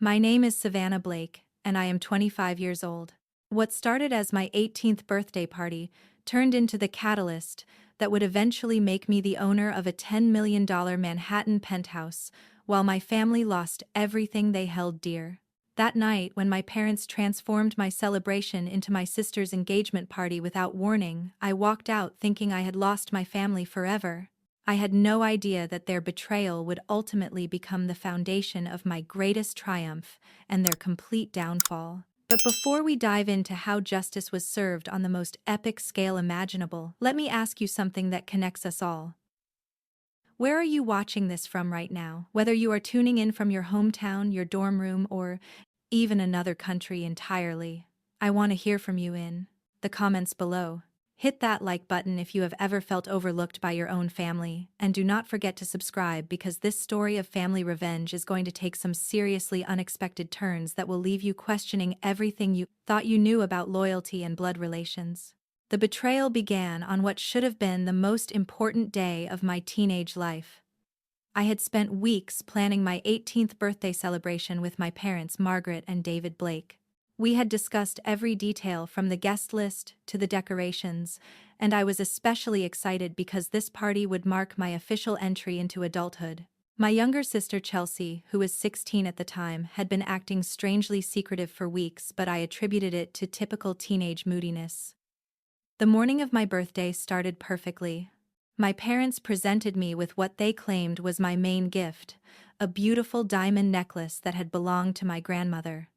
My name is Savannah Blake, and I am 25 years old. What started as my 18th birthday party turned into the catalyst that would eventually make me the owner of a $10 million Manhattan penthouse, while my family lost everything they held dear. That night, when my parents transformed my celebration into my sister's engagement party without warning, I walked out thinking I had lost my family forever. I had no idea that their betrayal would ultimately become the foundation of my greatest triumph and their complete downfall. But before we dive into how justice was served on the most epic scale imaginable, let me ask you something that connects us all. Where are you watching this from right now? Whether you are tuning in from your hometown, your dorm room, or even another country entirely, I want to hear from you in the comments below. Hit that like button if you have ever felt overlooked by your own family, and do not forget to subscribe because this story of family revenge is going to take some seriously unexpected turns that will leave you questioning everything you thought you knew about loyalty and blood relations. The betrayal began on what should have been the most important day of my teenage life. I had spent weeks planning my 18th birthday celebration with my parents, Margaret and David Blake. We had discussed every detail from the guest list to the decorations, and I was especially excited because this party would mark my official entry into adulthood. My younger sister Chelsea, who was 16 at the time, had been acting strangely secretive for weeks, but I attributed it to typical teenage moodiness. The morning of my birthday started perfectly. My parents presented me with what they claimed was my main gift, a beautiful diamond necklace that had belonged to my grandmother.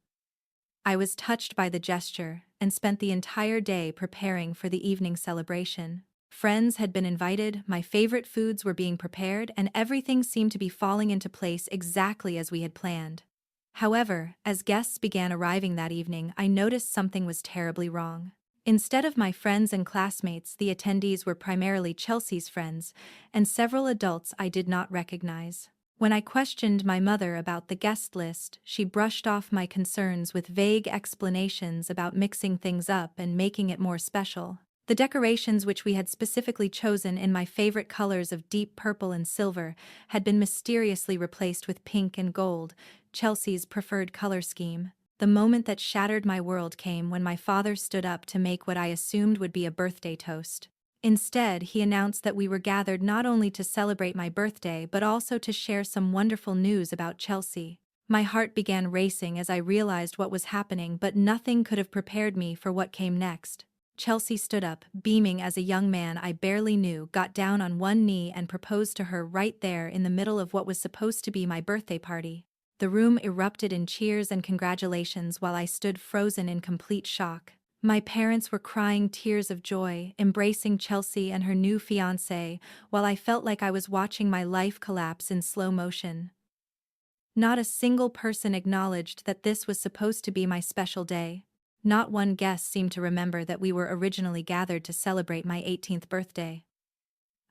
I was touched by the gesture and spent the entire day preparing for the evening celebration. Friends had been invited, my favorite foods were being prepared, and everything seemed to be falling into place exactly as we had planned. However, as guests began arriving that evening, I noticed something was terribly wrong. Instead of my friends and classmates, the attendees were primarily Chelsea's friends and several adults I did not recognize. When I questioned my mother about the guest list, she brushed off my concerns with vague explanations about mixing things up and making it more special. The decorations, which we had specifically chosen in my favorite colors of deep purple and silver, had been mysteriously replaced with pink and gold, Chelsea's preferred color scheme. The moment that shattered my world came when my father stood up to make what I assumed would be a birthday toast. Instead, he announced that we were gathered not only to celebrate my birthday but also to share some wonderful news about Chelsea. My heart began racing as I realized what was happening, but nothing could have prepared me for what came next. Chelsea stood up, beaming as a young man I barely knew got down on one knee and proposed to her right there in the middle of what was supposed to be my birthday party. The room erupted in cheers and congratulations while I stood frozen in complete shock. My parents were crying tears of joy, embracing Chelsea and her new fiancé, while I felt like I was watching my life collapse in slow motion. Not a single person acknowledged that this was supposed to be my special day. Not one guest seemed to remember that we were originally gathered to celebrate my 18th birthday.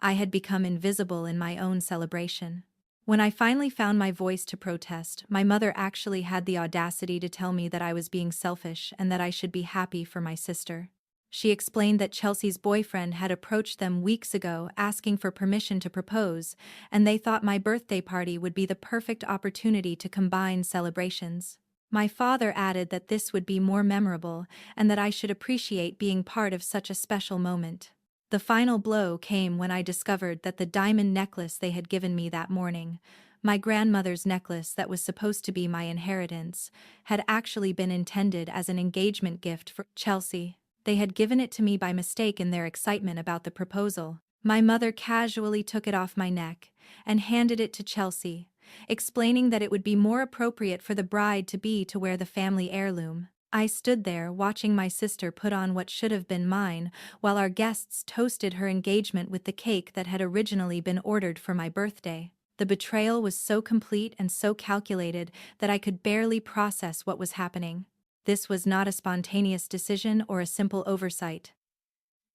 I had become invisible in my own celebration. When I finally found my voice to protest, my mother actually had the audacity to tell me that I was being selfish and that I should be happy for my sister. She explained that Chelsea's boyfriend had approached them weeks ago asking for permission to propose, and they thought my birthday party would be the perfect opportunity to combine celebrations. My father added that this would be more memorable and that I should appreciate being part of such a special moment. The final blow came when I discovered that the diamond necklace they had given me that morning, my grandmother's necklace that was supposed to be my inheritance, had actually been intended as an engagement gift for Chelsea. They had given it to me by mistake in their excitement about the proposal. My mother casually took it off my neck and handed it to Chelsea, explaining that it would be more appropriate for the bride-to-be to wear the family heirloom. I stood there watching my sister put on what should have been mine, while our guests toasted her engagement with the cake that had originally been ordered for my birthday. The betrayal was so complete and so calculated that I could barely process what was happening. This was not a spontaneous decision or a simple oversight.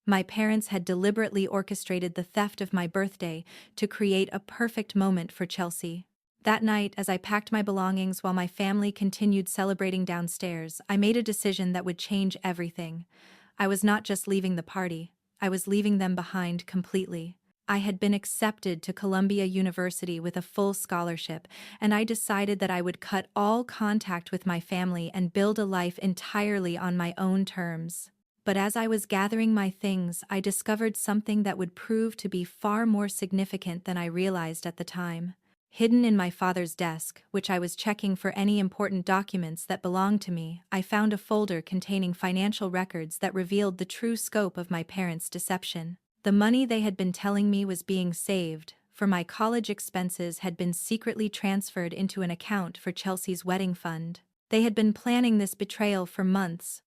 My parents had deliberately orchestrated the theft of my birthday to create a perfect moment for Chelsea. That night, as I packed my belongings while my family continued celebrating downstairs, I made a decision that would change everything. I was not just leaving the party, I was leaving them behind completely. I had been accepted to Columbia University with a full scholarship, and I decided that I would cut all contact with my family and build a life entirely on my own terms. But as I was gathering my things, I discovered something that would prove to be far more significant than I realized at the time. Hidden in my father's desk, which I was checking for any important documents that belonged to me, I found a folder containing financial records that revealed the true scope of my parents' deception. The money they had been telling me was being saved for my college expenses had been secretly transferred into an account for Chelsea's wedding fund. They had been planning this betrayal for months.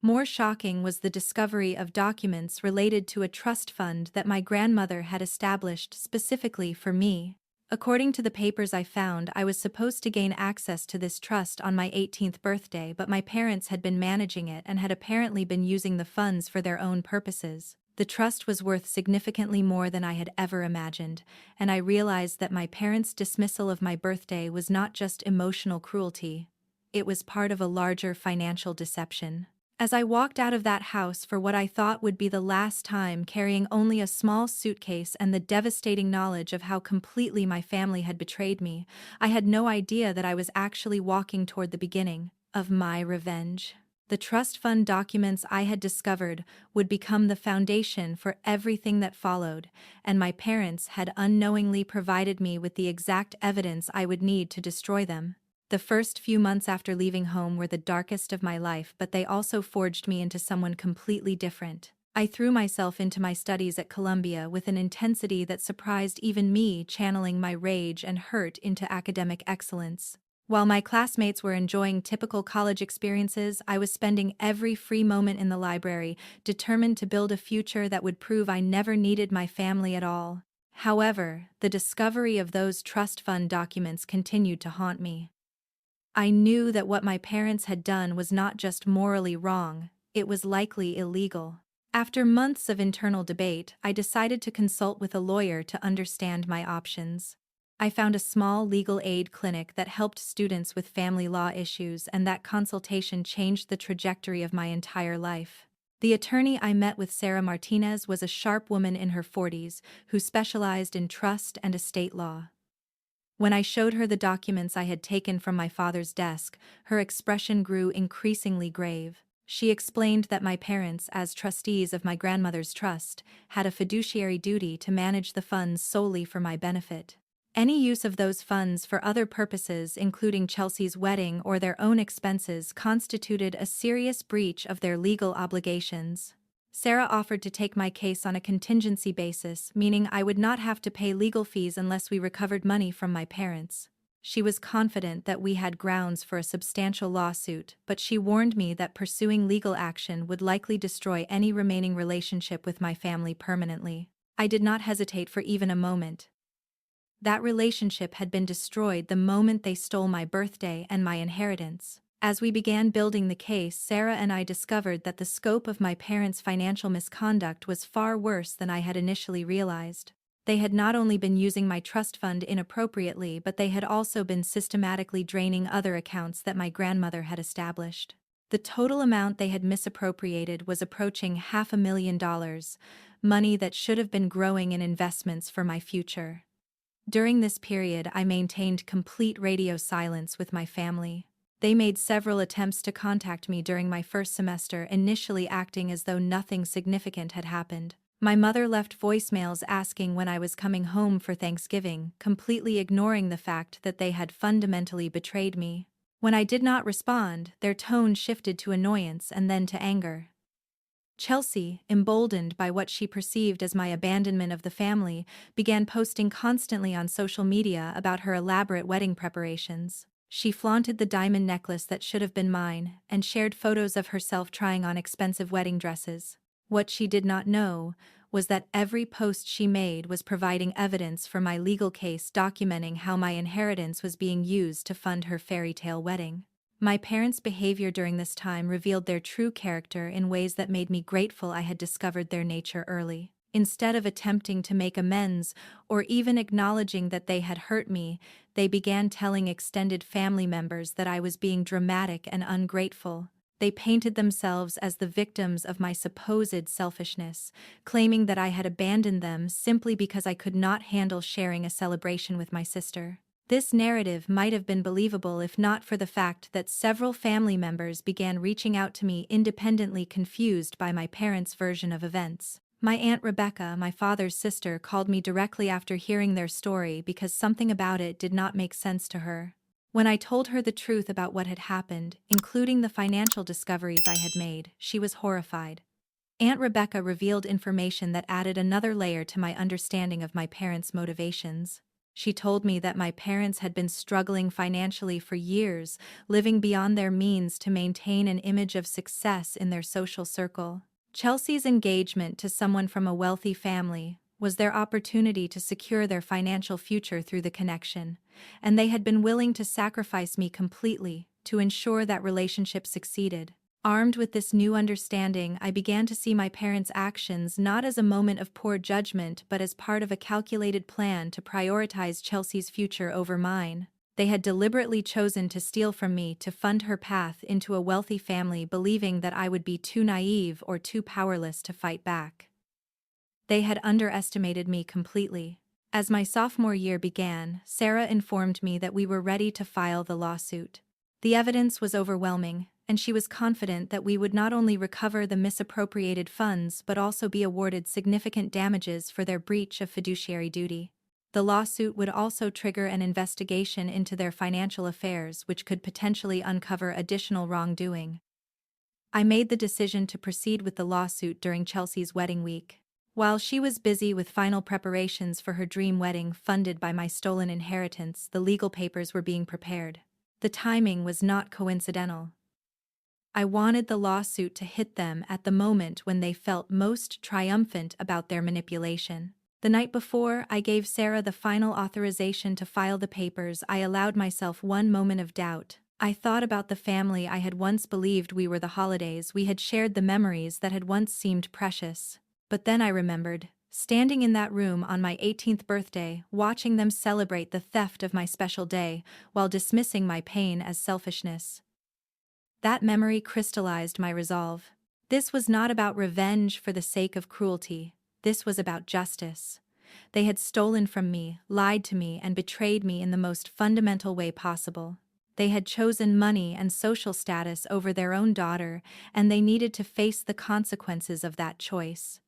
More shocking was the discovery of documents related to a trust fund that my grandmother had established specifically for me. According to the papers I found, I was supposed to gain access to this trust on my 18th birthday, but my parents had been managing it and had apparently been using the funds for their own purposes. The trust was worth significantly more than I had ever imagined, and I realized that my parents' dismissal of my birthday was not just emotional cruelty. It was part of a larger financial deception. As I walked out of that house for what I thought would be the last time, carrying only a small suitcase and the devastating knowledge of how completely my family had betrayed me, I had no idea that I was actually walking toward the beginning of my revenge. The trust fund documents I had discovered would become the foundation for everything that followed, and my parents had unknowingly provided me with the exact evidence I would need to destroy them. The first few months after leaving home were the darkest of my life, but they also forged me into someone completely different. I threw myself into my studies at Columbia with an intensity that surprised even me, channeling my rage and hurt into academic excellence. While my classmates were enjoying typical college experiences, I was spending every free moment in the library, determined to build a future that would prove I never needed my family at all. However, the discovery of those trust fund documents continued to haunt me. I knew that what my parents had done was not just morally wrong, it was likely illegal. After months of internal debate, I decided to consult with a lawyer to understand my options. I found a small legal aid clinic that helped students with family law issues, and that consultation changed the trajectory of my entire life. The attorney I met with, Sarah Martinez, was a sharp woman in her 40s who specialized in trust and estate law. When I showed her the documents I had taken from my father's desk, her expression grew increasingly grave. She explained that my parents, as trustees of my grandmother's trust, had a fiduciary duty to manage the funds solely for my benefit. Any use of those funds for other purposes, including Chelsea's wedding or their own expenses, constituted a serious breach of their legal obligations. Sarah offered to take my case on a contingency basis, meaning I would not have to pay legal fees unless we recovered money from my parents. She was confident that we had grounds for a substantial lawsuit, but she warned me that pursuing legal action would likely destroy any remaining relationship with my family permanently. I did not hesitate for even a moment. That relationship had been destroyed the moment they stole my birthday and my inheritance. As we began building the case, Sarah and I discovered that the scope of my parents' financial misconduct was far worse than I had initially realized. They had not only been using my trust fund inappropriately, but they had also been systematically draining other accounts that my grandmother had established. The total amount they had misappropriated was approaching $500,000, money that should have been growing in investments for my future. During this period, I maintained complete radio silence with my family. They made several attempts to contact me during my first semester, initially acting as though nothing significant had happened. My mother left voicemails asking when I was coming home for Thanksgiving, completely ignoring the fact that they had fundamentally betrayed me. When I did not respond, their tone shifted to annoyance and then to anger. Chelsea, emboldened by what she perceived as my abandonment of the family, began posting constantly on social media about her elaborate wedding preparations. She flaunted the diamond necklace that should have been mine, and shared photos of herself trying on expensive wedding dresses. What she did not know was that every post she made was providing evidence for my legal case, documenting how my inheritance was being used to fund her fairy tale wedding. My parents' behavior during this time revealed their true character in ways that made me grateful I had discovered their nature early. Instead of attempting to make amends or even acknowledging that they had hurt me, they began telling extended family members that I was being dramatic and ungrateful. They painted themselves as the victims of my supposed selfishness, claiming that I had abandoned them simply because I could not handle sharing a celebration with my sister. This narrative might have been believable if not for the fact that several family members began reaching out to me independently, confused by my parents' version of events. My Aunt Rebecca, my father's sister, called me directly after hearing their story because something about it did not make sense to her. When I told her the truth about what had happened, including the financial discoveries I had made, she was horrified. Aunt Rebecca revealed information that added another layer to my understanding of my parents' motivations. She told me that my parents had been struggling financially for years, living beyond their means to maintain an image of success in their social circle. Chelsea's engagement to someone from a wealthy family was their opportunity to secure their financial future through the connection, and they had been willing to sacrifice me completely to ensure that relationship succeeded. Armed with this new understanding, I began to see my parents' actions not as a moment of poor judgment but as part of a calculated plan to prioritize Chelsea's future over mine. They had deliberately chosen to steal from me to fund her path into a wealthy family, believing that I would be too naive or too powerless to fight back. They had underestimated me completely. As my sophomore year began, Sarah informed me that we were ready to file the lawsuit. The evidence was overwhelming, and she was confident that we would not only recover the misappropriated funds but also be awarded significant damages for their breach of fiduciary duty. The lawsuit would also trigger an investigation into their financial affairs, which could potentially uncover additional wrongdoing. I made the decision to proceed with the lawsuit during Chelsea's wedding week. While she was busy with final preparations for her dream wedding funded by my stolen inheritance, the legal papers were being prepared. The timing was not coincidental. I wanted the lawsuit to hit them at the moment when they felt most triumphant about their manipulation. The night before I gave Sarah the final authorization to file the papers, I allowed myself one moment of doubt. I thought about the family I had once believed we were, the holidays we had shared, the memories that had once seemed precious. But then I remembered, standing in that room on my 18th birthday, watching them celebrate the theft of my special day, while dismissing my pain as selfishness. That memory crystallized my resolve. This was not about revenge for the sake of cruelty. This was about justice. They had stolen from me, lied to me, and betrayed me in the most fundamental way possible. They had chosen money and social status over their own daughter, and they needed to face the consequences of that choice.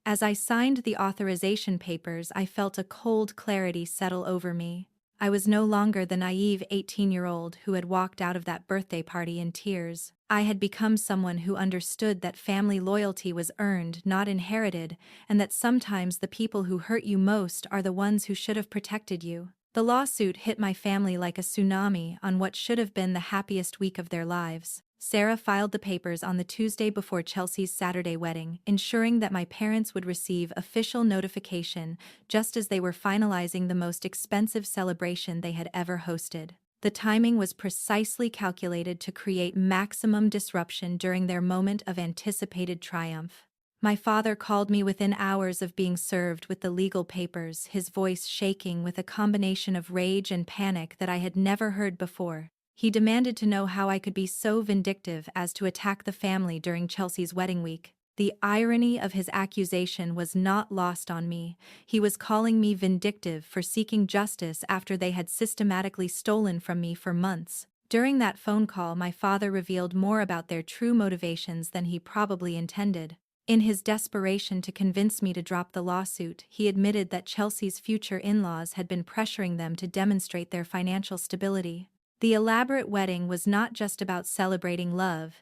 As I signed the authorization papers, I felt a cold clarity settle over me. I was no longer the naive 18-year-old who had walked out of that birthday party in tears. I had become someone who understood that family loyalty was earned, not inherited, and that sometimes the people who hurt you most are the ones who should have protected you. The lawsuit hit my family like a tsunami on what should have been the happiest week of their lives. Sarah filed the papers on the Tuesday before Chelsea's Saturday wedding, ensuring that my parents would receive official notification just as they were finalizing the most expensive celebration they had ever hosted. The timing was precisely calculated to create maximum disruption during their moment of anticipated triumph. My father called me within hours of being served with the legal papers, his voice shaking with a combination of rage and panic that I had never heard before. He demanded to know how I could be so vindictive as to attack the family during Chelsea's wedding week. The irony of his accusation was not lost on me. He was calling me vindictive for seeking justice after they had systematically stolen from me for months. During that phone call, my father revealed more about their true motivations than he probably intended. In his desperation to convince me to drop the lawsuit, he admitted that Chelsea's future in-laws had been pressuring them to demonstrate their financial stability. The elaborate wedding was not just about celebrating love.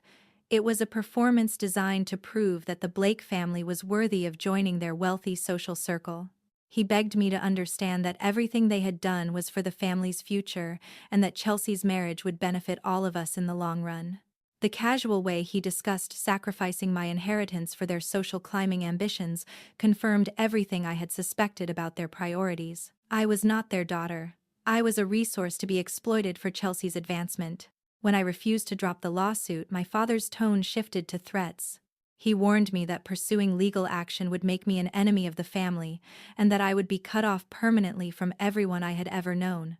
It was a performance designed to prove that the Blake family was worthy of joining their wealthy social circle. He begged me to understand that everything they had done was for the family's future and that Chelsea's marriage would benefit all of us in the long run. The casual way he discussed sacrificing my inheritance for their social climbing ambitions confirmed everything I had suspected about their priorities. I was not their daughter. I was a resource to be exploited for Chelsea's advancement. When I refused to drop the lawsuit, my father's tone shifted to threats. He warned me that pursuing legal action would make me an enemy of the family, and that I would be cut off permanently from everyone I had ever known.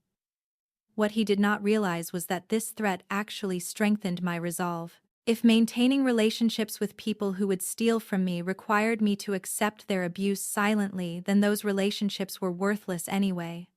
What he did not realize was that this threat actually strengthened my resolve. If maintaining relationships with people who would steal from me required me to accept their abuse silently, then those relationships were worthless anyway.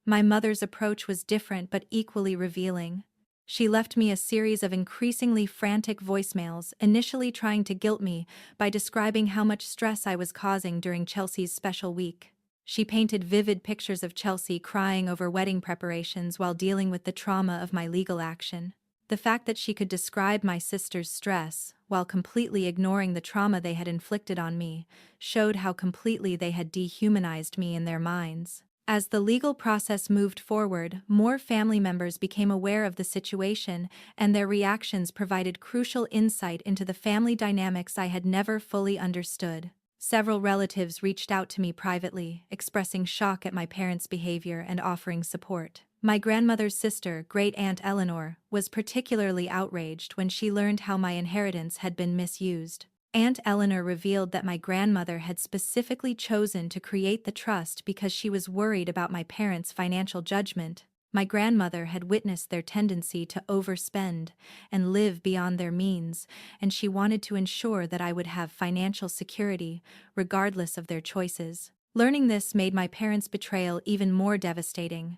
My mother's approach was different but equally revealing. She left me a series of increasingly frantic voicemails, initially trying to guilt me by describing how much stress I was causing during Chelsea's special week. She painted vivid pictures of Chelsea crying over wedding preparations while dealing with the trauma of my legal action. The fact that she could describe my sister's stress, while completely ignoring the trauma they had inflicted on me, showed how completely they had dehumanized me in their minds. As the legal process moved forward, more family members became aware of the situation, and their reactions provided crucial insight into the family dynamics I had never fully understood. Several relatives reached out to me privately, expressing shock at my parents' behavior and offering support. My grandmother's sister, Great Aunt Eleanor, was particularly outraged when she learned how my inheritance had been misused. Aunt Eleanor revealed that my grandmother had specifically chosen to create the trust because she was worried about my parents' financial judgment. My grandmother had witnessed their tendency to overspend and live beyond their means, and she wanted to ensure that I would have financial security, regardless of their choices. Learning this made my parents' betrayal even more devastating.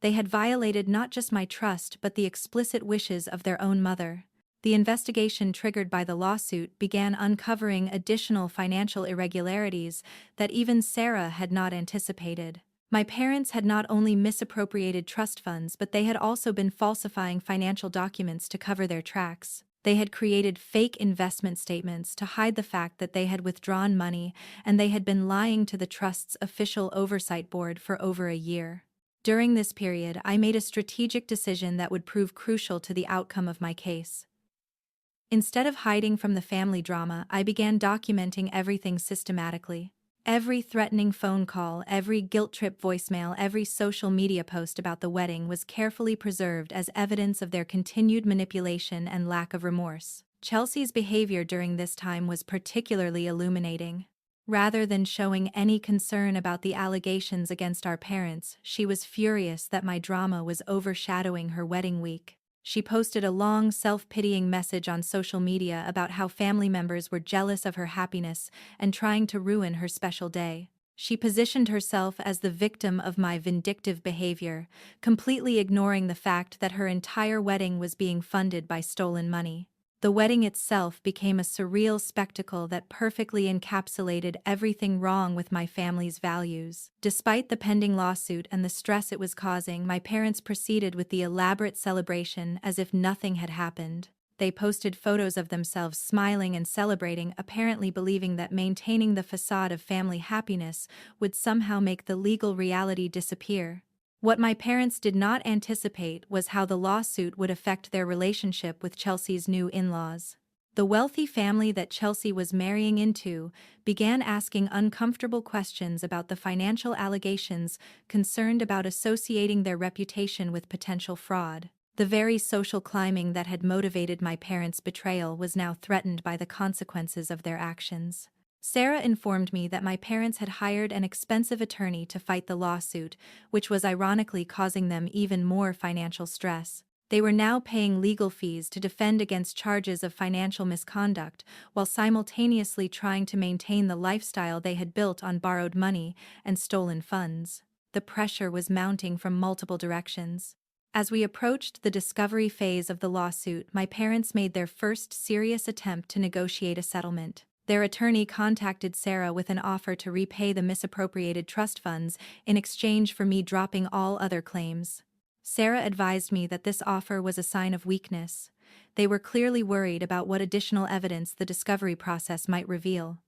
They had violated not just my trust but the explicit wishes of their own mother. The investigation triggered by the lawsuit began uncovering additional financial irregularities that even Sarah had not anticipated. My parents had not only misappropriated trust funds, but they had also been falsifying financial documents to cover their tracks. They had created fake investment statements to hide the fact that they had withdrawn money, and they had been lying to the trust's official oversight board for over a year. During this period, I made a strategic decision that would prove crucial to the outcome of my case. Instead of hiding from the family drama, I began documenting everything systematically. Every threatening phone call, every guilt-trip voicemail, every social media post about the wedding was carefully preserved as evidence of their continued manipulation and lack of remorse. Chelsea's behavior during this time was particularly illuminating. Rather than showing any concern about the allegations against our parents, she was furious that my drama was overshadowing her wedding week. She posted a long, self-pitying message on social media about how family members were jealous of her happiness and trying to ruin her special day. She positioned herself as the victim of my vindictive behavior, completely ignoring the fact that her entire wedding was being funded by stolen money. The wedding itself became a surreal spectacle that perfectly encapsulated everything wrong with my family's values. Despite the pending lawsuit and the stress it was causing, my parents proceeded with the elaborate celebration as if nothing had happened. They posted photos of themselves smiling and celebrating, apparently believing that maintaining the facade of family happiness would somehow make the legal reality disappear. What my parents did not anticipate was how the lawsuit would affect their relationship with Chelsea's new in-laws. The wealthy family that Chelsea was marrying into began asking uncomfortable questions about the financial allegations, concerned about associating their reputation with potential fraud. The very social climbing that had motivated my parents' betrayal was now threatened by the consequences of their actions. Sarah informed me that my parents had hired an expensive attorney to fight the lawsuit, which was ironically causing them even more financial stress. They were now paying legal fees to defend against charges of financial misconduct, while simultaneously trying to maintain the lifestyle they had built on borrowed money and stolen funds. The pressure was mounting from multiple directions. As we approached the discovery phase of the lawsuit, my parents made their first serious attempt to negotiate a settlement. Their attorney contacted Sarah with an offer to repay the misappropriated trust funds in exchange for me dropping all other claims. Sarah advised me that this offer was a sign of weakness. They were clearly worried about what additional evidence the discovery process might reveal.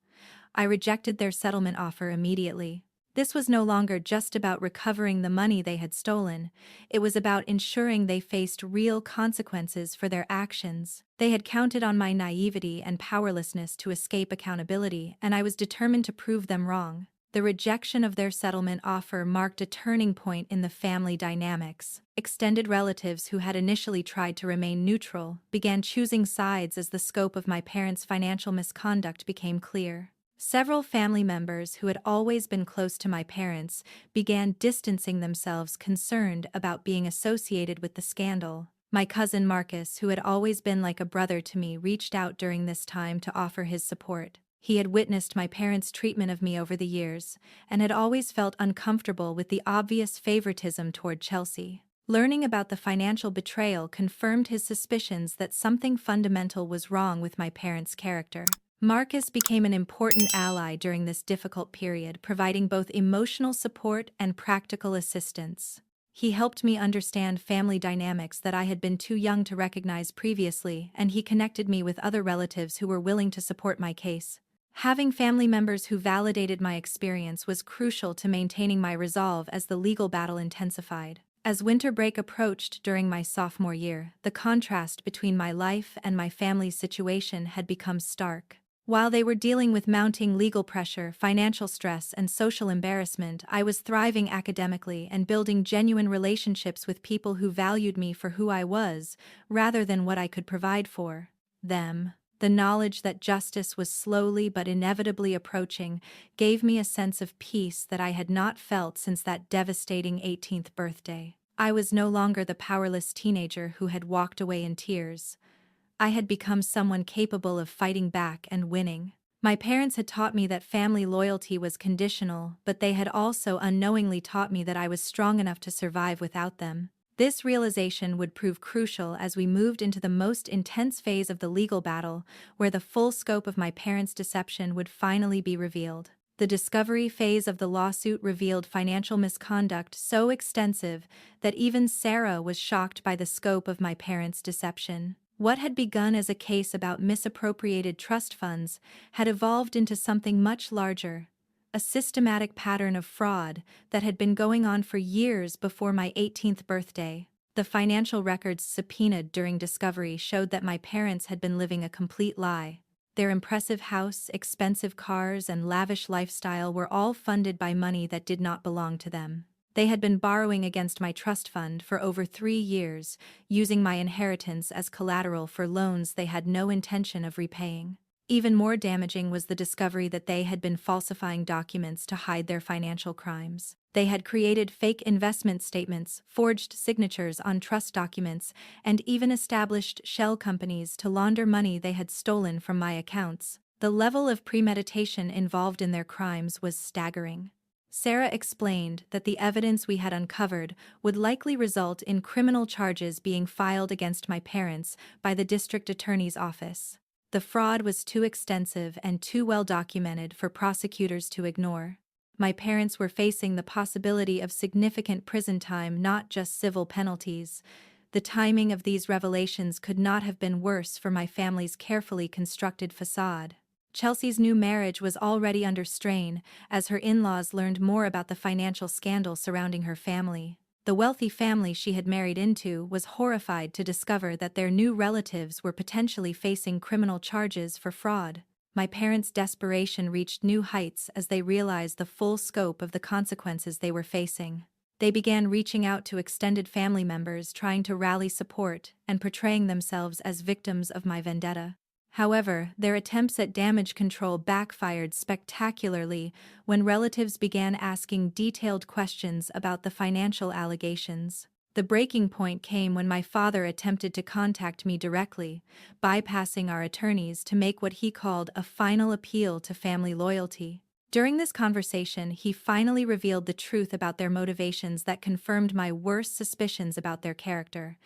I rejected their settlement offer immediately. This was no longer just about recovering the money they had stolen, it was about ensuring they faced real consequences for their actions. They had counted on my naivety and powerlessness to escape accountability, and I was determined to prove them wrong. The rejection of their settlement offer marked a turning point in the family dynamics. Extended relatives who had initially tried to remain neutral began choosing sides as the scope of my parents' financial misconduct became clear. Several family members who had always been close to my parents began distancing themselves, concerned about being associated with the scandal. My cousin Marcus, who had always been like a brother to me, reached out during this time to offer his support. He had witnessed my parents' treatment of me over the years, and had always felt uncomfortable with the obvious favoritism toward Chelsea. Learning about the financial betrayal confirmed his suspicions that something fundamental was wrong with my parents' character. Marcus became an important ally during this difficult period, providing both emotional support and practical assistance. He helped me understand family dynamics that I had been too young to recognize previously, and he connected me with other relatives who were willing to support my case. Having family members who validated my experience was crucial to maintaining my resolve as the legal battle intensified. As winter break approached during my sophomore year, the contrast between my life and my family's situation had become stark. While they were dealing with mounting legal pressure, financial stress, and social embarrassment, I was thriving academically and building genuine relationships with people who valued me for who I was, rather than what I could provide for them. The knowledge that justice was slowly but inevitably approaching gave me a sense of peace that I had not felt since that devastating 18th birthday. I was no longer the powerless teenager who had walked away in tears. I had become someone capable of fighting back and winning. My parents had taught me that family loyalty was conditional, but they had also unknowingly taught me that I was strong enough to survive without them. This realization would prove crucial as we moved into the most intense phase of the legal battle, where the full scope of my parents' deception would finally be revealed. The discovery phase of the lawsuit revealed financial misconduct so extensive that even Sarah was shocked by the scope of my parents' deception. What had begun as a case about misappropriated trust funds had evolved into something much larger, a systematic pattern of fraud that had been going on for years before my 18th birthday. The financial records subpoenaed during discovery showed that my parents had been living a complete lie. Their impressive house, expensive cars, and lavish lifestyle were all funded by money that did not belong to them. They had been borrowing against my trust fund for over 3 years, using my inheritance as collateral for loans they had no intention of repaying. Even more damaging was the discovery that they had been falsifying documents to hide their financial crimes. They had created fake investment statements, forged signatures on trust documents, and even established shell companies to launder money they had stolen from my accounts. The level of premeditation involved in their crimes was staggering. Sarah explained that the evidence we had uncovered would likely result in criminal charges being filed against my parents by the district attorney's office. The fraud was too extensive and too well documented for prosecutors to ignore. My parents were facing the possibility of significant prison time, not just civil penalties. The timing of these revelations could not have been worse for my family's carefully constructed facade. Chelsea's new marriage was already under strain as her in-laws learned more about the financial scandal surrounding her family. The wealthy family she had married into was horrified to discover that their new relatives were potentially facing criminal charges for fraud. My parents' desperation reached new heights as they realized the full scope of the consequences they were facing. They began reaching out to extended family members, trying to rally support and portraying themselves as victims of my vendetta. However, their attempts at damage control backfired spectacularly when relatives began asking detailed questions about the financial allegations. The breaking point came when my father attempted to contact me directly, bypassing our attorneys to make what he called a final appeal to family loyalty. During this conversation, he finally revealed the truth about their motivations that confirmed my worst suspicions about their character.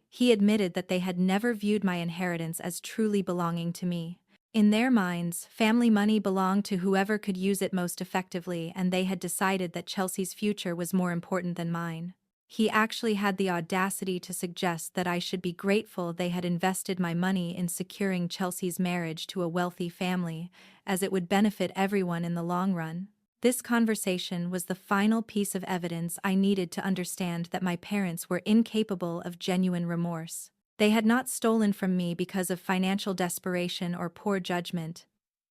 He admitted that they had never viewed my inheritance as truly belonging to me. In their minds, family money belonged to whoever could use it most effectively, and they had decided that Chelsea's future was more important than mine. He actually had the audacity to suggest that I should be grateful they had invested my money in securing Chelsea's marriage to a wealthy family, as it would benefit everyone in the long run. This conversation was the final piece of evidence I needed to understand that my parents were incapable of genuine remorse. They had not stolen from me because of financial desperation or poor judgment.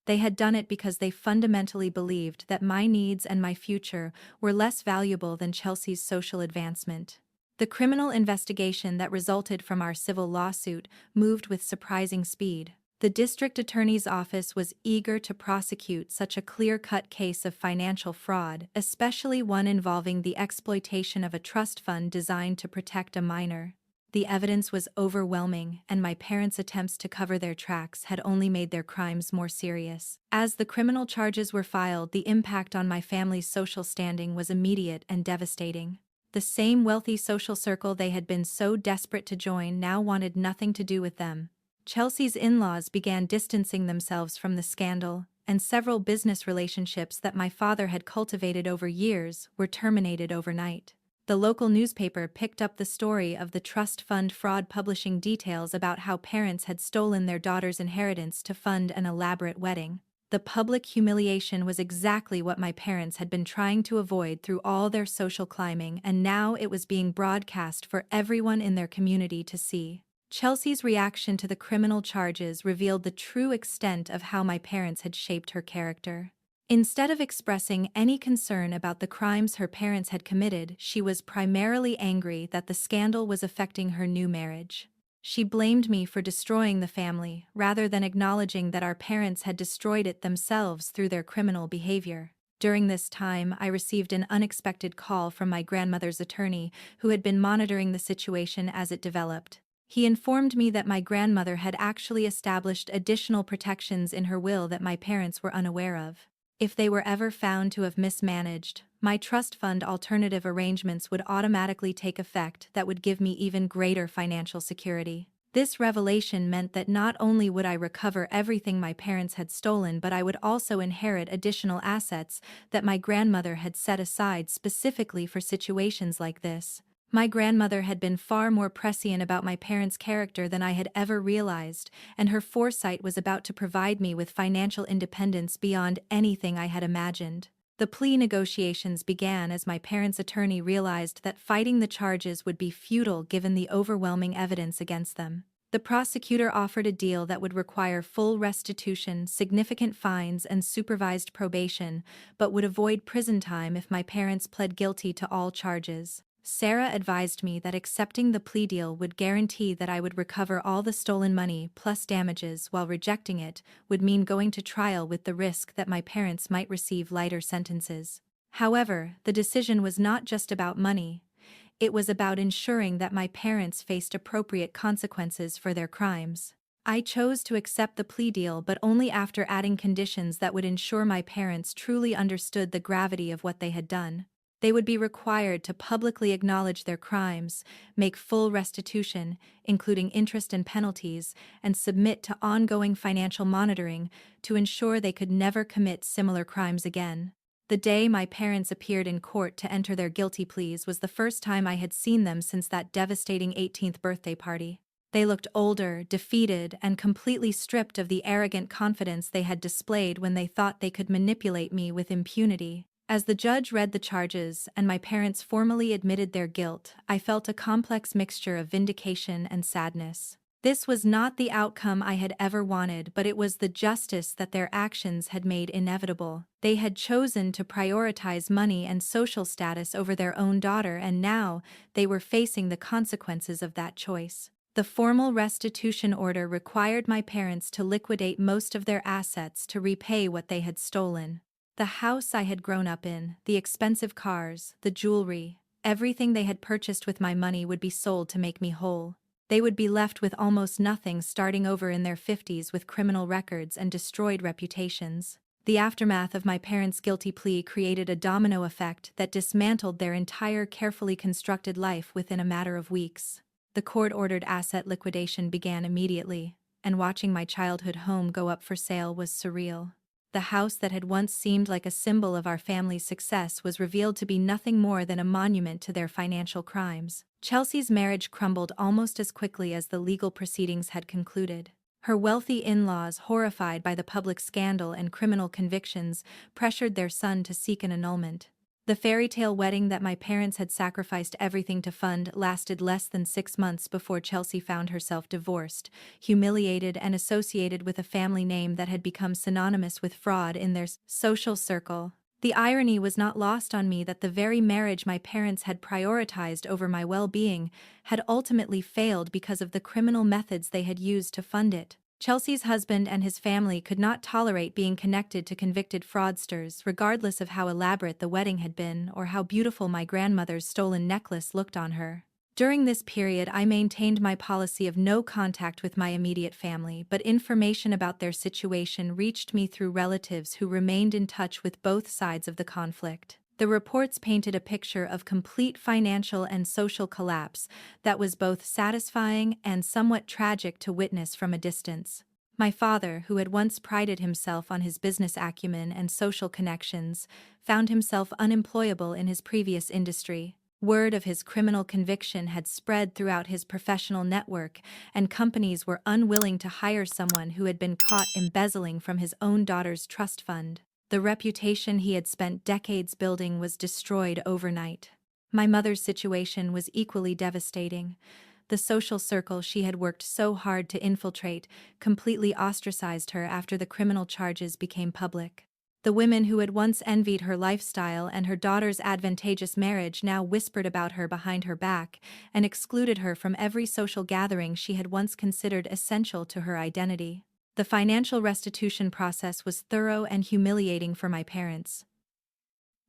They had done it because they fundamentally believed that my needs and my future were less valuable than Chelsea's social advancement. The criminal investigation that resulted from our civil lawsuit moved with surprising speed. The district attorney's office was eager to prosecute such a clear-cut case of financial fraud, especially one involving the exploitation of a trust fund designed to protect a minor. The evidence was overwhelming, and my parents' attempts to cover their tracks had only made their crimes more serious. As the criminal charges were filed, the impact on my family's social standing was immediate and devastating. The same wealthy social circle they had been so desperate to join now wanted nothing to do with them. Chelsea's in-laws began distancing themselves from the scandal, and several business relationships that my father had cultivated over years were terminated overnight. The local newspaper picked up the story of the trust fund fraud, publishing details about how parents had stolen their daughter's inheritance to fund an elaborate wedding. The public humiliation was exactly what my parents had been trying to avoid through all their social climbing, and now it was being broadcast for everyone in their community to see. Chelsea's reaction to the criminal charges revealed the true extent of how my parents had shaped her character. Instead of expressing any concern about the crimes her parents had committed, she was primarily angry that the scandal was affecting her new marriage. She blamed me for destroying the family, rather than acknowledging that our parents had destroyed it themselves through their criminal behavior. During this time, I received an unexpected call from my grandmother's attorney, who had been monitoring the situation as it developed. He informed me that my grandmother had actually established additional protections in her will that my parents were unaware of. If they were ever found to have mismanaged, my trust fund alternative arrangements would automatically take effect that would give me even greater financial security. This revelation meant that not only would I recover everything my parents had stolen, but I would also inherit additional assets that my grandmother had set aside specifically for situations like this. My grandmother had been far more prescient about my parents' character than I had ever realized, and her foresight was about to provide me with financial independence beyond anything I had imagined. The plea negotiations began as my parents' attorney realized that fighting the charges would be futile given the overwhelming evidence against them. The prosecutor offered a deal that would require full restitution, significant fines, and supervised probation, but would avoid prison time if my parents pled guilty to all charges. Sarah advised me that accepting the plea deal would guarantee that I would recover all the stolen money plus damages, while rejecting it would mean going to trial with the risk that my parents might receive lighter sentences. However, the decision was not just about money. It was about ensuring that my parents faced appropriate consequences for their crimes. I chose to accept the plea deal, but only after adding conditions that would ensure my parents truly understood the gravity of what they had done. They would be required to publicly acknowledge their crimes, make full restitution, including interest and penalties, and submit to ongoing financial monitoring to ensure they could never commit similar crimes again. The day my parents appeared in court to enter their guilty pleas was the first time I had seen them since that devastating 18th birthday party. They looked older, defeated, and completely stripped of the arrogant confidence they had displayed when they thought they could manipulate me with impunity. As the judge read the charges and my parents formally admitted their guilt, I felt a complex mixture of vindication and sadness. This was not the outcome I had ever wanted, but it was the justice that their actions had made inevitable. They had chosen to prioritize money and social status over their own daughter, and now they were facing the consequences of that choice. The formal restitution order required my parents to liquidate most of their assets to repay what they had stolen. The house I had grown up in, the expensive cars, the jewelry, everything they had purchased with my money would be sold to make me whole. They would be left with almost nothing, starting over in their 50s with criminal records and destroyed reputations. The aftermath of my parents' guilty plea created a domino effect that dismantled their entire carefully constructed life within a matter of weeks. The court-ordered asset liquidation began immediately, and watching my childhood home go up for sale was surreal. The house that had once seemed like a symbol of our family's success was revealed to be nothing more than a monument to their financial crimes. Chelsea's marriage crumbled almost as quickly as the legal proceedings had concluded. Her wealthy in-laws, horrified by the public scandal and criminal convictions, pressured their son to seek an annulment. The fairy tale wedding that my parents had sacrificed everything to fund lasted less than 6 months before Chelsea found herself divorced, humiliated, and associated with a family name that had become synonymous with fraud in their social circle. The irony was not lost on me that the very marriage my parents had prioritized over my well-being had ultimately failed because of the criminal methods they had used to fund it. Chelsea's husband and his family could not tolerate being connected to convicted fraudsters, regardless of how elaborate the wedding had been or how beautiful my grandmother's stolen necklace looked on her. During this period, I maintained my policy of no contact with my immediate family, but information about their situation reached me through relatives who remained in touch with both sides of the conflict. The reports painted a picture of complete financial and social collapse that was both satisfying and somewhat tragic to witness from a distance. My father, who had once prided himself on his business acumen and social connections, found himself unemployable in his previous industry. Word of his criminal conviction had spread throughout his professional network, and companies were unwilling to hire someone who had been caught embezzling from his own daughter's trust fund. The reputation he had spent decades building was destroyed overnight. My mother's situation was equally devastating. The social circle she had worked so hard to infiltrate completely ostracized her after the criminal charges became public. The women who had once envied her lifestyle and her daughter's advantageous marriage now whispered about her behind her back and excluded her from every social gathering she had once considered essential to her identity. The financial restitution process was thorough and humiliating for my parents.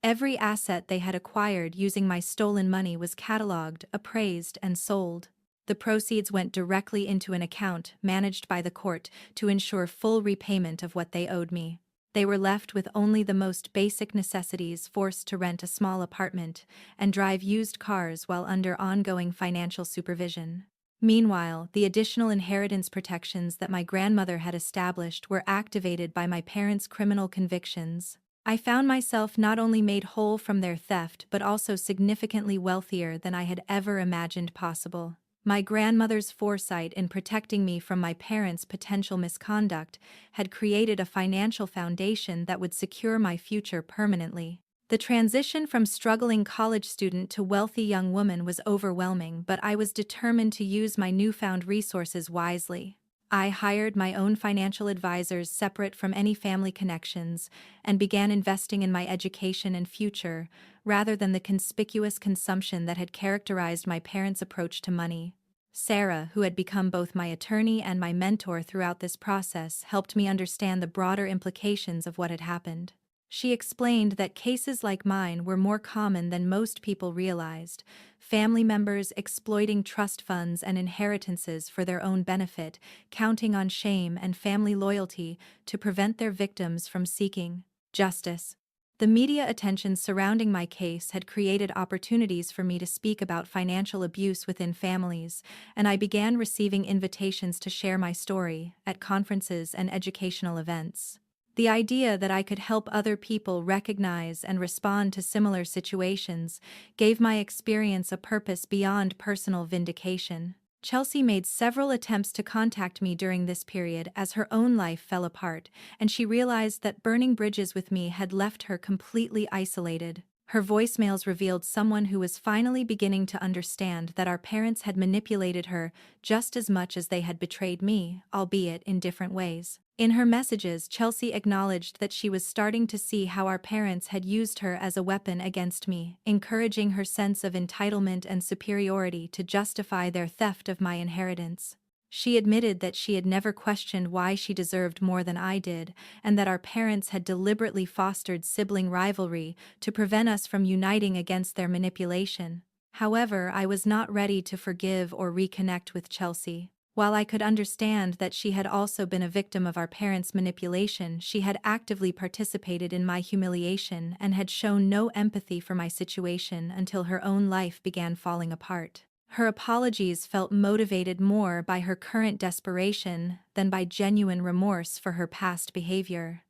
Every asset they had acquired using my stolen money was cataloged, appraised, and sold. The proceeds went directly into an account managed by the court to ensure full repayment of what they owed me. They were left with only the most basic necessities, forced to rent a small apartment and drive used cars while under ongoing financial supervision. Meanwhile, the additional inheritance protections that my grandmother had established were activated by my parents' criminal convictions. I found myself not only made whole from their theft but also significantly wealthier than I had ever imagined possible. My grandmother's foresight in protecting me from my parents' potential misconduct had created a financial foundation that would secure my future permanently. The transition from struggling college student to wealthy young woman was overwhelming, but I was determined to use my newfound resources wisely. I hired my own financial advisors separate from any family connections and began investing in my education and future, rather than the conspicuous consumption that had characterized my parents' approach to money. Sarah, who had become both my attorney and my mentor throughout this process, helped me understand the broader implications of what had happened. She explained that cases like mine were more common than most people realized, family members exploiting trust funds and inheritances for their own benefit, counting on shame and family loyalty to prevent their victims from seeking justice. The media attention surrounding my case had created opportunities for me to speak about financial abuse within families, and I began receiving invitations to share my story at conferences and educational events. The idea that I could help other people recognize and respond to similar situations gave my experience a purpose beyond personal vindication. Chelsea made several attempts to contact me during this period as her own life fell apart, and she realized that burning bridges with me had left her completely isolated. Her voicemails revealed someone who was finally beginning to understand that our parents had manipulated her just as much as they had betrayed me, albeit in different ways. In her messages, Chelsea acknowledged that she was starting to see how our parents had used her as a weapon against me, encouraging her sense of entitlement and superiority to justify their theft of my inheritance. She admitted that she had never questioned why she deserved more than I did, and that our parents had deliberately fostered sibling rivalry to prevent us from uniting against their manipulation. However, I was not ready to forgive or reconnect with Chelsea. While I could understand that she had also been a victim of our parents' manipulation, she had actively participated in my humiliation and had shown no empathy for my situation until her own life began falling apart. Her apologies felt motivated more by her current desperation than by genuine remorse for her past behavior.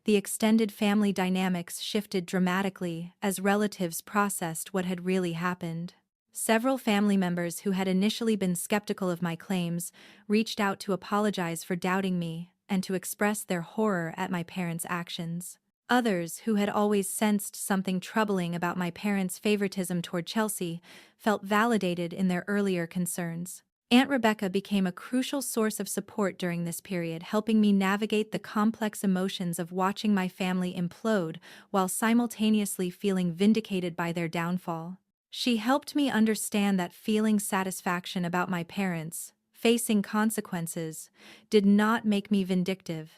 The extended family dynamics shifted dramatically as relatives processed what had really happened. Several family members who had initially been skeptical of my claims reached out to apologize for doubting me and to express their horror at my parents' actions. Others, who had always sensed something troubling about my parents' favoritism toward Chelsea, felt validated in their earlier concerns. Aunt Rebecca became a crucial source of support during this period, helping me navigate the complex emotions of watching my family implode while simultaneously feeling vindicated by their downfall. She helped me understand that feeling satisfaction about my parents, facing consequences, did not make me vindictive.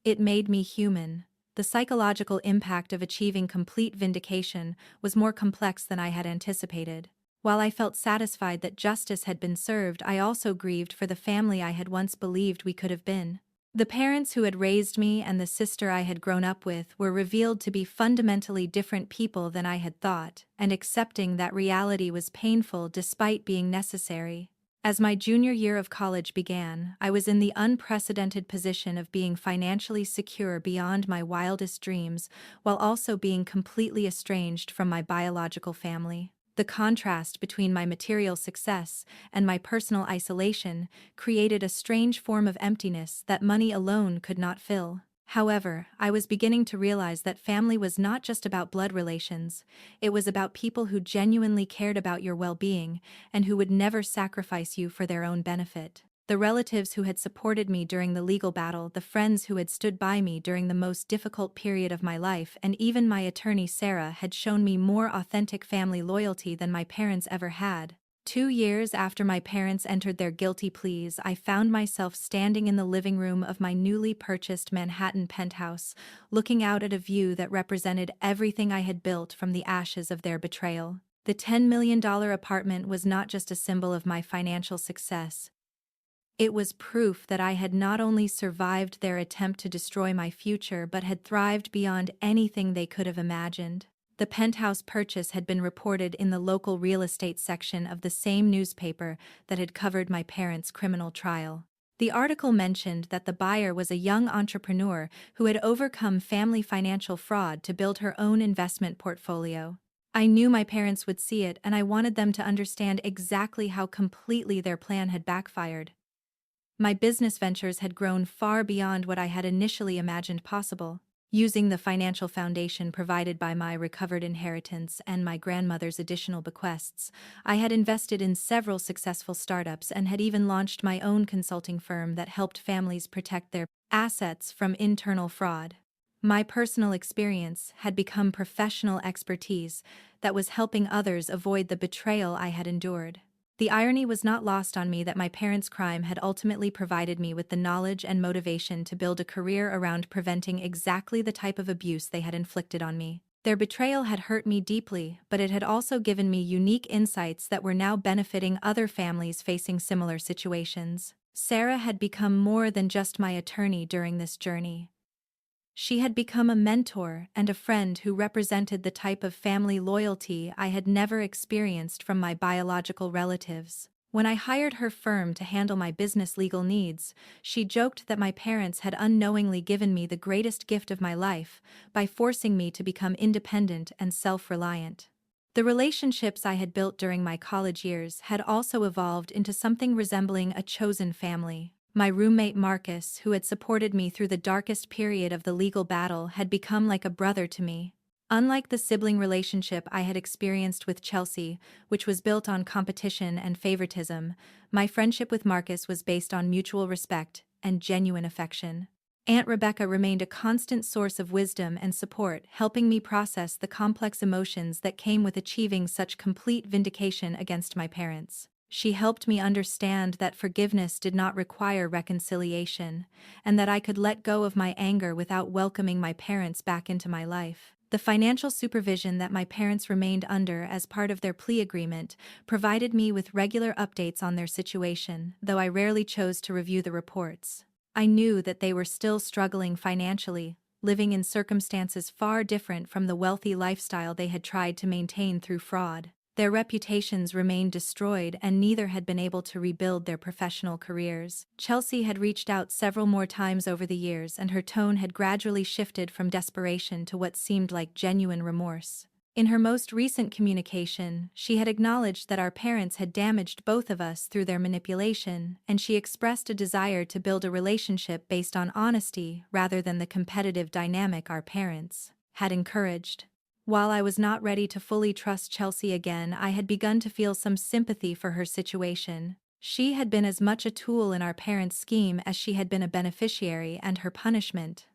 It made me human. The psychological impact of achieving complete vindication was more complex than I had anticipated. While I felt satisfied that justice had been served, I also grieved for the family I had once believed we could have been. The parents who had raised me and the sister I had grown up with were revealed to be fundamentally different people than I had thought, and accepting that reality was painful despite being necessary. As my junior year of college began, I was in the unprecedented position of being financially secure beyond my wildest dreams, while also being completely estranged from my biological family. The contrast between my material success and my personal isolation created a strange form of emptiness that money alone could not fill. However, I was beginning to realize that family was not just about blood relations, it was about people who genuinely cared about your well-being and who would never sacrifice you for their own benefit. The relatives who had supported me during the legal battle, the friends who had stood by me during the most difficult period of my life, and even my attorney Sarah had shown me more authentic family loyalty than my parents ever had. 2 years after my parents entered their guilty pleas, I found myself standing in the living room of my newly purchased Manhattan penthouse, looking out at a view that represented everything I had built from the ashes of their betrayal. The $10 million apartment was not just a symbol of my financial success. It was proof that I had not only survived their attempt to destroy my future but had thrived beyond anything they could have imagined. The penthouse purchase had been reported in the local real estate section of the same newspaper that had covered my parents' criminal trial. The article mentioned that the buyer was a young entrepreneur who had overcome family financial fraud to build her own investment portfolio. I knew my parents would see it, and I wanted them to understand exactly how completely their plan had backfired. My business ventures had grown far beyond what I had initially imagined possible. Using the financial foundation provided by my recovered inheritance and my grandmother's additional bequests, I had invested in several successful startups and had even launched my own consulting firm that helped families protect their assets from internal fraud. My personal experience had become professional expertise that was helping others avoid the betrayal I had endured. The irony was not lost on me that my parents' crime had ultimately provided me with the knowledge and motivation to build a career around preventing exactly the type of abuse they had inflicted on me. Their betrayal had hurt me deeply, but it had also given me unique insights that were now benefiting other families facing similar situations. Sarah had become more than just my attorney during this journey. She had become a mentor and a friend who represented the type of family loyalty I had never experienced from my biological relatives. When I hired her firm to handle my business legal needs, she joked that my parents had unknowingly given me the greatest gift of my life by forcing me to become independent and self-reliant. The relationships I had built during my college years had also evolved into something resembling a chosen family. My roommate Marcus, who had supported me through the darkest period of the legal battle, had become like a brother to me. Unlike the sibling relationship I had experienced with Chelsea, which was built on competition and favoritism, my friendship with Marcus was based on mutual respect and genuine affection. Aunt Rebecca remained a constant source of wisdom and support, helping me process the complex emotions that came with achieving such complete vindication against my parents. She helped me understand that forgiveness did not require reconciliation, and that I could let go of my anger without welcoming my parents back into my life. The financial supervision that my parents remained under as part of their plea agreement provided me with regular updates on their situation, though I rarely chose to review the reports. I knew that they were still struggling financially, living in circumstances far different from the wealthy lifestyle they had tried to maintain through fraud. Their reputations remained destroyed, and neither had been able to rebuild their professional careers. Chelsea had reached out several more times over the years, and her tone had gradually shifted from desperation to what seemed like genuine remorse. In her most recent communication, she had acknowledged that our parents had damaged both of us through their manipulation, and she expressed a desire to build a relationship based on honesty rather than the competitive dynamic our parents had encouraged. While I was not ready to fully trust Chelsea again, I had begun to feel some sympathy for her situation. She had been as much a tool in our parents' scheme as she had been a beneficiary, and her punishment,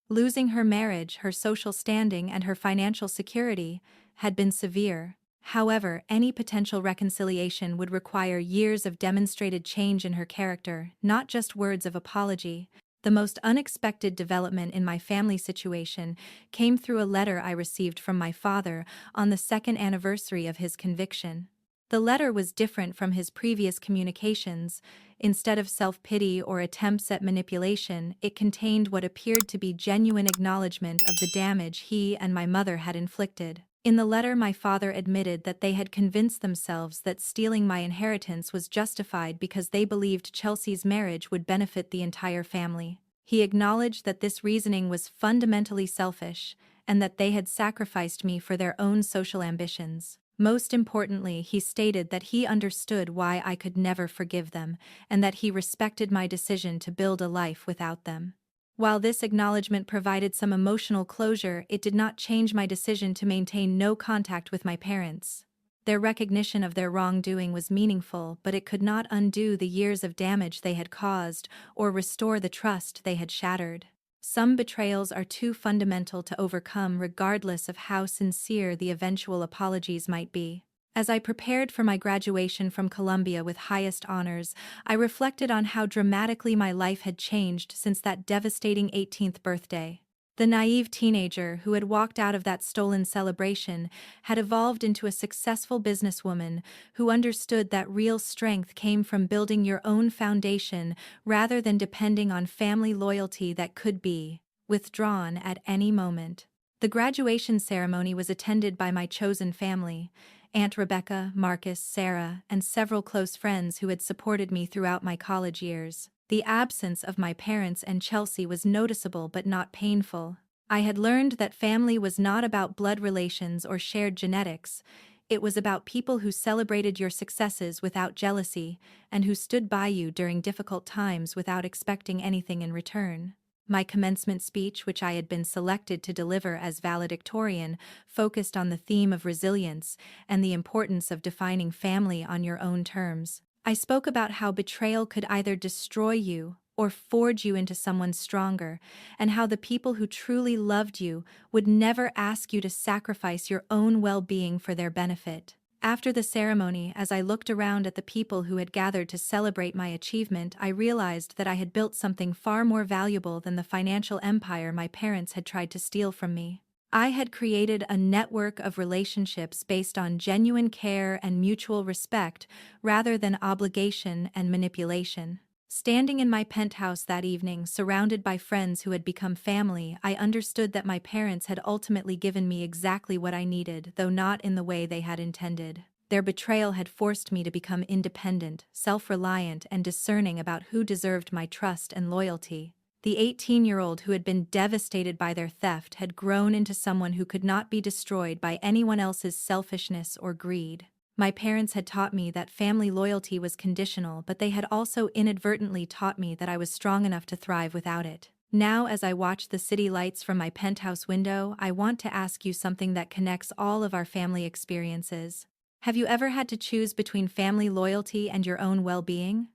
losing her marriage, her social standing, and her financial security, had been severe. However, any potential reconciliation would require years of demonstrated change in her character, not just words of apology. The most unexpected development in my family situation came through a letter I received from my father on the second anniversary of his conviction. The letter was different from his previous communications. Instead of self-pity or attempts at manipulation, it contained what appeared to be genuine acknowledgement of the damage he and my mother had inflicted. In the letter, my father admitted that they had convinced themselves that stealing my inheritance was justified because they believed Chelsea's marriage would benefit the entire family. He acknowledged that this reasoning was fundamentally selfish, and that they had sacrificed me for their own social ambitions. Most importantly, he stated that he understood why I could never forgive them, and that he respected my decision to build a life without them. While this acknowledgement provided some emotional closure, it did not change my decision to maintain no contact with my parents. Their recognition of their wrongdoing was meaningful, but it could not undo the years of damage they had caused or restore the trust they had shattered. Some betrayals are too fundamental to overcome regardless of how sincere the eventual apologies might be. As I prepared for my graduation from Columbia with highest honors, I reflected on how dramatically my life had changed since that devastating 18th birthday. The naive teenager who had walked out of that stolen celebration had evolved into a successful businesswoman who understood that real strength came from building your own foundation rather than depending on family loyalty that could be withdrawn at any moment. The graduation ceremony was attended by my chosen family: Aunt Rebecca, Marcus, Sarah, and several close friends who had supported me throughout my college years. The absence of my parents and Chelsea was noticeable but not painful. I had learned that family was not about blood relations or shared genetics. It was about people who celebrated your successes without jealousy and who stood by you during difficult times without expecting anything in return. My commencement speech, which I had been selected to deliver as valedictorian, focused on the theme of resilience and the importance of defining family on your own terms. I spoke about how betrayal could either destroy you or forge you into someone stronger, and how the people who truly loved you would never ask you to sacrifice your own well-being for their benefit. After the ceremony, as I looked around at the people who had gathered to celebrate my achievement, I realized that I had built something far more valuable than the financial empire my parents had tried to steal from me. I had created a network of relationships based on genuine care and mutual respect rather than obligation and manipulation. Standing in my penthouse that evening, surrounded by friends who had become family, I understood that my parents had ultimately given me exactly what I needed, though not in the way they had intended. Their betrayal had forced me to become independent, self-reliant, and discerning about who deserved my trust and loyalty. The 18-year-old who had been devastated by their theft had grown into someone who could not be destroyed by anyone else's selfishness or greed. My parents had taught me that family loyalty was conditional, but they had also inadvertently taught me that I was strong enough to thrive without it. Now, as I watch the city lights from my penthouse window, I want to ask you something that connects all of our family experiences. Have you ever had to choose between family loyalty and your own well-being?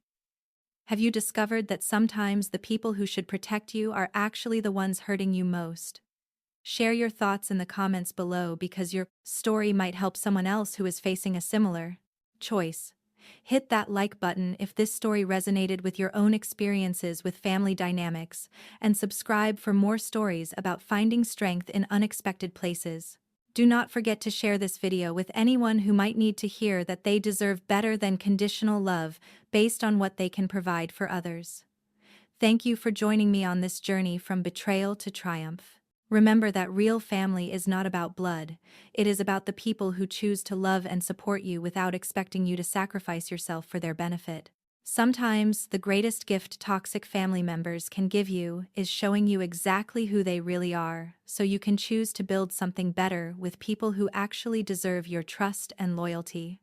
Have you discovered that sometimes the people who should protect you are actually the ones hurting you most? Share your thoughts in the comments below because your story might help someone else who is facing a similar choice. Hit that like button if this story resonated with your own experiences with family dynamics, and subscribe for more stories about finding strength in unexpected places. Do not forget to share this video with anyone who might need to hear that they deserve better than conditional love based on what they can provide for others. Thank you for joining me on this journey from betrayal to triumph. Remember that real family is not about blood. It is about the people who choose to love and support you without expecting you to sacrifice yourself for their benefit. Sometimes, the greatest gift toxic family members can give you is showing you exactly who they really are, so you can choose to build something better with people who actually deserve your trust and loyalty.